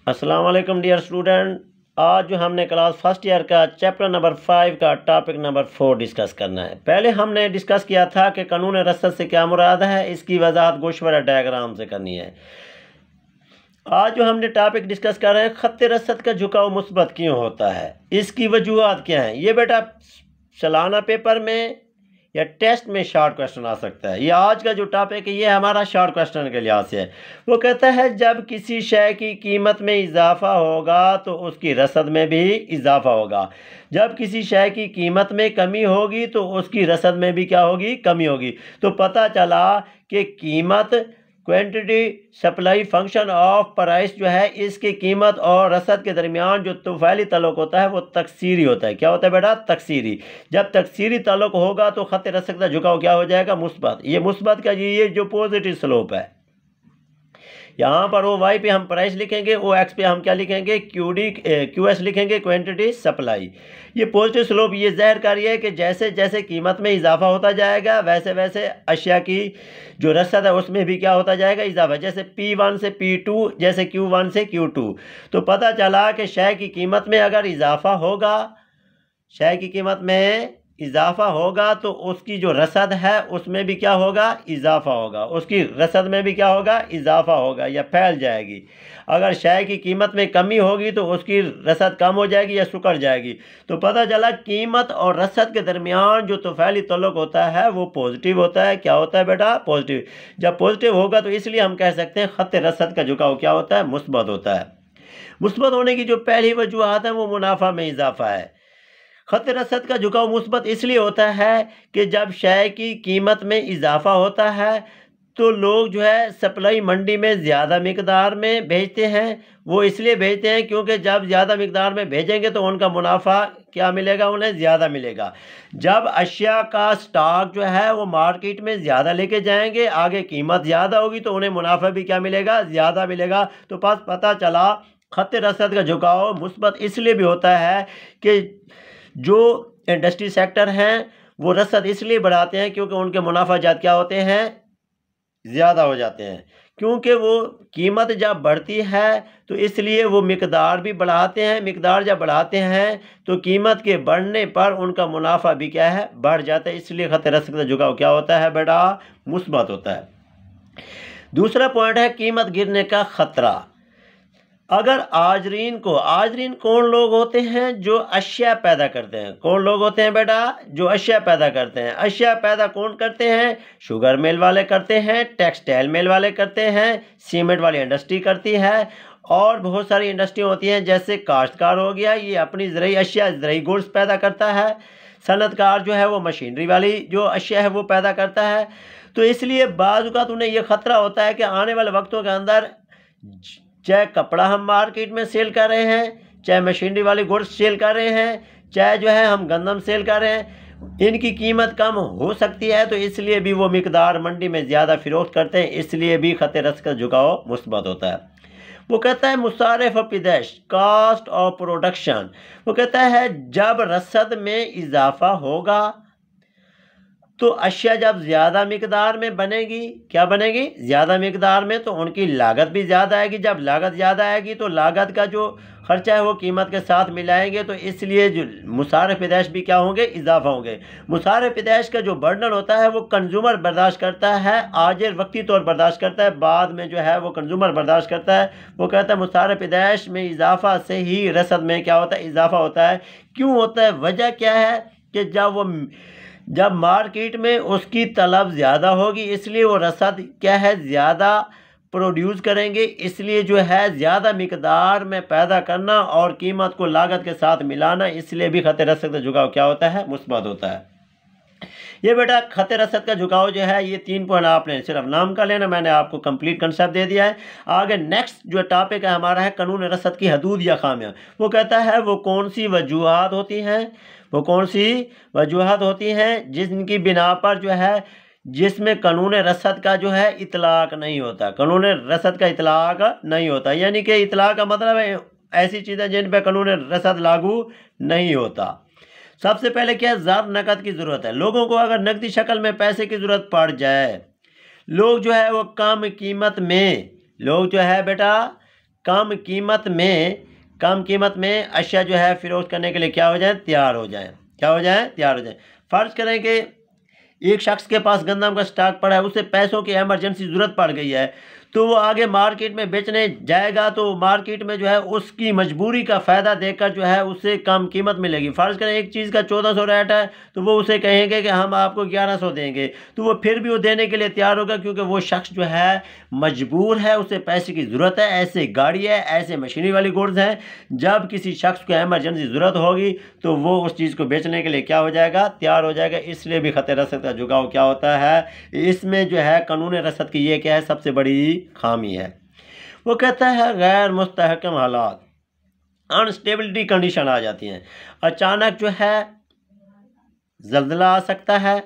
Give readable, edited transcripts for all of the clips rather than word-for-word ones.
अस्सलाम वालेकुम dear student. आज जो हमने क्लास फर्स्ट ईयर का चैप्टर नंबर 5 का टॉपिक नंबर 4 डिस्कस करना है। पहले हमने डिस्कस किया था कि कानून रसद से क्या मुराद है, इसकी वजाहत गोशवारा डायग्राम से करनी है। आज जो हमने टॉपिक डिस्कस कर रहे हैं, खत रसद का झुकाव मुस्बत क्यों होता है, इसकी वजूहत क्या हैं। ये बेटा सालाना पेपर में या टेस्ट में शॉर्ट क्वेश्चन आ सकता है। ये आज का जो टॉपिक है ये हमारा शॉर्ट क्वेश्चन के लिहाज से है। वो कहता है जब किसी शय की कीमत में इजाफा होगा तो उसकी रसद में भी इजाफा होगा। जब किसी शय की कीमत में कमी होगी तो उसकी रसद में भी क्या होगी, कमी होगी। तो पता चला कि कीमत quantity supply function of price जो है, इसकी कीमत और रसद के दरमियान जो तुफैली ताल्लुक होता है वो तकसीरी होता है। क्या होता है बेटा, तकसीरी। जब तकसीरी ताल्लुक होगा तो खत रसद का झुकाव क्या हो जाएगा, मुस्बत। ये मुस्बत का ये जो पॉजिटिव स्लोप है। यहाँ पर ओ वाई पे हम प्राइस लिखेंगे, ओ एक्स पे हम क्या लिखेंगे, क्यू एस लिखेंगे, क्वांटिटी सप्लाई। ये पॉजिटिव स्लोप ये ज़ाहिर कर रही है कि जैसे जैसे कीमत में इजाफा होता जाएगा वैसे वैसे अशिया की जो रसद है उसमें भी क्या होता जाएगा, इजाफा। जैसे P1 से P2, जैसे Q1 से Q2। तो पता चला कि शय की कीमत में अगर इजाफा होगा, शय की कीमत में इजाफा होगा तो उसकी जो रसद है उसमें भी क्या होगा, इजाफा होगा। उसकी रसद में भी क्या होगा, इजाफा होगा या फैल जाएगी। अगर शय की कीमत में कमी होगी तो उसकी रसद कम हो जाएगी या सुकड़ जाएगी। तो पता चला कीमत और रसद के दरमियान जो तुफैली ताल्लुक होता है वो पॉजिटिव होता है। क्या होता है बेटा, पॉजिटिव। जब पॉजिटिव होगा तो इसलिए हम कह सकते हैं खत रसद का झुकाव क्या होता है, मुस्बत होता है। मुस्बत होने की जो पहली वजूहत है वो मुनाफा में इजाफा है। खत रसद का झुकाव मुस्बत इसलिए होता है कि जब शय की कीमत में इजाफा होता है तो लोग जो है सप्लाई मंडी में ज़्यादा मिकदार में भेजते हैं। वो इसलिए भेजते हैं क्योंकि जब ज़्यादा मिकदार में भेजेंगे तो उनका मुनाफा क्या मिलेगा, उन्हें ज़्यादा मिलेगा। जब अशिया का स्टॉक जो है वो मार्केट में ज़्यादा लेके जाएंगे, आगे कीमत ज़्यादा होगी तो उन्हें मुनाफा भी क्या मिलेगा, ज़्यादा मिलेगा। तो पास पता चला खत रसद का झुकाव मुस्बत इसलिए भी होता है कि जो इंडस्ट्री सेक्टर हैं वो रसद इसलिए बढ़ाते हैं क्योंकि उनके मुनाफा जात क्या होते हैं, ज़्यादा हो जाते हैं। क्योंकि वो कीमत जब बढ़ती है तो इसलिए वो मिकदार भी बढ़ाते हैं। मिकदार जब बढ़ाते हैं तो कीमत के बढ़ने पर उनका मुनाफा भी क्या है, बढ़ जाता है। इसलिए खत रसद का झुकाव क्या होता है बेटा, मुस्बत होता है। दूसरा पॉइंट है कीमत गिरने का खतरा। अगर आजरीन कौन लोग होते हैं, जो अशिया पैदा करते हैं। कौन लोग होते हैं बेटा, जो अशिया पैदा करते हैं। अशिया पैदा कौन करते हैं, शुगर मिल वाले करते हैं, टेक्सटाइल मिल वाले करते हैं, सीमेंट वाली इंडस्ट्री करती है, और बहुत सारी इंडस्ट्री होती हैं। जैसे काश्तकार हो गया, ये अपनी ज़रूरी अशिया, ज़रूरी गुड्स पैदा करता है। सनतकार जो है वो मशीनरी वाली जो अशिया है वो पैदा करता है। तो इसलिए बाज़ औक़ात उन्हें यह ख़तरा होता है कि आने वाले वक्तों के अंदर चाहे कपड़ा हम मार्केट में सेल कर रहे हैं, चाहे मशीनरी वाली गुड्स सेल कर रहे हैं, चाहे जो है हम गंदम सेल कर रहे हैं, इनकी कीमत कम हो सकती है। तो इसलिए भी वो मिकदार मंडी में ज़्यादा फ़रोख्त करते हैं। इसलिए भी खत रसद का झुकाव मुस्बत होता है। वो कहता है मुसारिफ पैदाइश, कास्ट ऑफ प्रोडक्शन। वो कहता है जब रसद में इजाफा होगा तो अशिया जब ज़्यादा मिकदार में बनेगी, क्या बनेगी, ज़्यादा मिकदार में, तो उनकी लागत भी ज़्यादा आएगी। जब लागत ज़्यादा आएगी तो लागत का जो खर्चा है वो कीमत के साथ मिलाएंगे। तो इसलिए जो मुसारिफ पैदाइश भी क्या होंगे, इजाफा होंगे। मुसारिफ पैदाइश का जो बर्डन होता है वो कंज्यूमर बर्दाश्त करता है, आजिल वक्ती तौर बर्दाश्त करता है, बाद में जो है वो कंज्यूमर बर्दाश्त करता है। वो कहता है मुसारिफ पैदाइश में इजाफा से ही रसद में क्या होता है, इजाफा होता है। क्यों होता है, वजह क्या है कि जब मार्केट में उसकी तलब ज़्यादा होगी इसलिए वो रसद क्या है, ज़्यादा प्रोड्यूस करेंगे। इसलिए जो है ज़्यादा मिकदार में पैदा करना और कीमत को लागत के साथ मिलाना, इसलिए भी खत रसद का झुकाव क्या होता है, मुस्बत होता है। ये बेटा खत रसद का झुकाव जो है ये 3 पॉइंट आपने सिर्फ नाम का लेना, मैंने आपको कंप्लीट कंसेप्ट दे दिया है। आगे नेक्स्ट जो टॉपिक है हमारा है कानून रसद की हदूद या खामियां। वो कहता है वो कौन सी वजूहात होती हैं, वो कौन सी वजूहात होती हैं जिनकी बिना पर जो है, जिसमें कानून रसद का जो है इतलाक नहीं होता। कानून रसद का इतलाक नहीं होता, यानी कि इतलाक का मतलब है ऐसी चीज़ें जिन पर कानून रसद लागू नहीं होता। सबसे पहले क्या है, ज़ात नकद की ज़रूरत है। लोगों को अगर नकदी शक्ल में पैसे की ज़रूरत पड़ जाए, लोग जो है वो कम कीमत में, लोग जो है बेटा कम कीमत में अशिया जो है फ़रोख्त करने के लिए क्या हो जाए, तैयार हो जाए। क्या हो जाए, तैयार हो जाए। फ़र्ज़ करें कि एक शख्स के पास गंदम का स्टॉक पड़ा है, उसे पैसों की इमरजेंसी ज़रूरत पड़ गई है, तो वो आगे मार्केट में बेचने जाएगा तो मार्केट में जो है उसकी मजबूरी का फ़ायदा देकर जो है उसे कम कीमत मिलेगी। फ़र्ज़ करें एक चीज़ का 1400 रेट है, तो वो उसे कहेंगे कि हम आपको 1100 देंगे, तो वो फिर भी वो देने के लिए तैयार होगा, क्योंकि वो शख्स जो है मजबूर है, उसे पैसे की ज़रूरत है। ऐसे गाड़ी है, ऐसे मशीनरी वाली गुड्स हैं, जब किसी शख्स को एमरजेंसी ज़रूरत होगी तो वो उस चीज़ को बेचने के लिए क्या हो जाएगा, तैयार हो जाएगा। इसलिए भी खत रसद का झुकाव क्या होता है, इसमें जो है कानून रसद की ये क्या है, सबसे बड़ी खामी है। वो कहता है गैर मुस्तहकम हालात, अनस्टेबिलिटी कंडीशन आ जाती हैं। अचानक जो है जल्जला आ सकता है,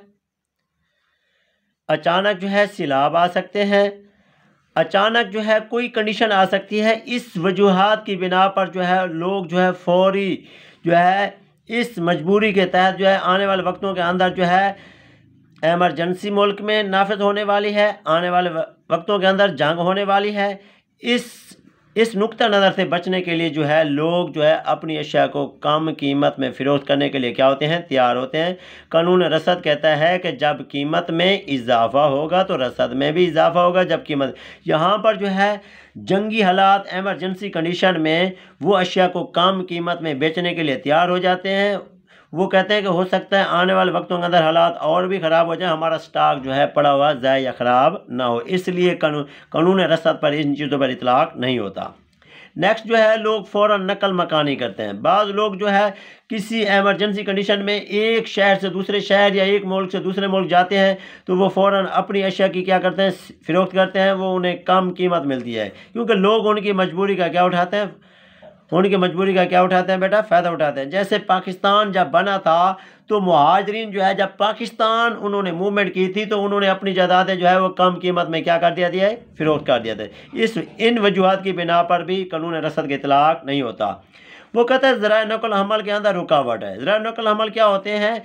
अचानक जो है सैलाब आ सकते हैं, अचानक जो है कोई कंडीशन आ सकती है। इस वजूहात की बिना पर जो है लोग जो है फौरी जो है इस मजबूरी के तहत जो है आने वाले वक्तों के अंदर जो है एमरजेंसी मुल्क में नाफिज होने वाली है, आने वाले वक्तों के अंदर जंग होने वाली है। इस नुक्ता नज़र से बचने के लिए जो है लोग जो है अपनी अशिया को कम कीमत में फ़रोख्त करने के लिए क्या होते हैं, तैयार होते हैं। कानून रसद कहता है कि जब कीमत में इजाफ़ा होगा तो रसद में भी इजाफ़ा होगा। जब कीमत यहाँ पर जो है जंगी हालात, एमरजेंसी कंडीशन में वो अशिया को कम कीमत में बेचने के लिए तैयार हो जाते हैं। वो कहते हैं कि हो सकता है आने वाले वक्तों के अंदर हालात और भी ख़राब हो जाए, हमारा स्टॉक जो है पड़ा हुआ ज़ाया या ख़राब ना हो, इसलिए कानून रसद पर इन चीज़ों पर इतलाक़ नहीं होता। नेक्स्ट जो है लोग फ़ौरन नकल मकानी करते हैं। बाज़ लोग जो है किसी एमरजेंसी कंडीशन में एक शहर से दूसरे शहर या एक मुल्क से दूसरे मुल्क जाते हैं, तो वो फ़ौरन अपनी अशिया की क्या करते हैं, फ़रोख्त करते हैं। वो उन्हें कम कीमत मिलती है, क्योंकि लोग उनकी मजबूरी का क्या उठाते हैं, उनकी मजबूरी का क्या उठाते हैं बेटा, फ़ायदा उठाते हैं। जैसे पाकिस्तान जब बना था तो मुहाजिरीन जो है जब पाकिस्तान उन्होंने मूवमेंट की थी तो उन्होंने अपनी जायदादें जो है वो कम कीमत में क्या कर दिया है, फ़रोख्त कर दिया था। इन वजूहात की बिना पर भी कानून रसद के इतलाक़ नहीं होता। वो कहता है ज़राए नक़ल हमल के अंदर रुकावट है। ज़राए नक़ल हमल क्या होते हैं,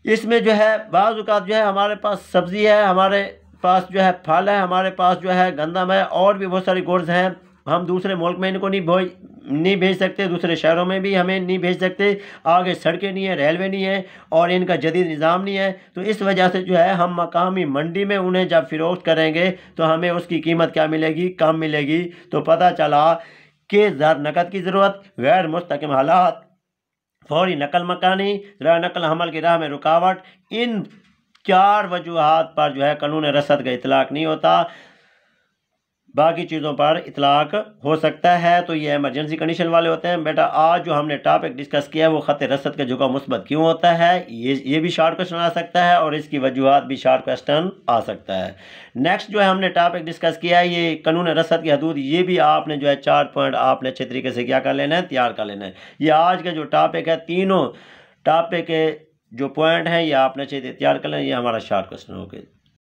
इसमें जो है बाज़ औक़ात जो है हमारे पास सब्ज़ी है, हमारे पास जो है फल है, हमारे पास जो है गंदम है, और भी बहुत सारी गुड्स हैं। हम दूसरे मुल्क में इनको नहीं भेज सकते, दूसरे शहरों में भी हमें नहीं भेज सकते, आगे सड़कें नहीं है, रेलवे नहीं है, और इनका जदीद निज़ाम नहीं है। तो इस वजह से जो है हम मकामी मंडी में उन्हें जब फ़रोख्त करेंगे तो हमें उसकी कीमत क्या मिलेगी, कम मिलेगी। तो पता चला कि ज़र नकद की ज़रूरत, गैर मुस्तहकम हालात, फौरी नकल मकानी, ज़रा नकल हमल की राह में रुकावट, इन 4 वजूहात पर जो है कानून रसद का इतलाक़ नहीं होता। बाकी चीज़ों पर इतलाक़ हो सकता है। तो ये इमरजेंसी कंडीशन वाले होते हैं। बेटा आज जो हमने टॉपिक डिस्कस किया है वो ख़त रसद का झुकाव मुस्बत क्यों होता है, ये भी शॉर्ट क्वेश्चन आ सकता है, और इसकी वजूहात भी शॉर्ट क्वेश्चन आ सकता है। नेक्स्ट जो है हमने टॉपिक डिस्कस किया है ये कानून रसद की हदूद, ये भी आपने जो है 4 पॉइंट आपने अच्छे तरीके से क्या कर लेना है, तैयार कर लेना है। ये आज का जो टॉपिक है, तीनों टॉपिक के जो पॉइंट हैं ये आपने अच्छे तैयार कर लेना। ये हमारा शॉर्ट क्वेश्चन हो गया।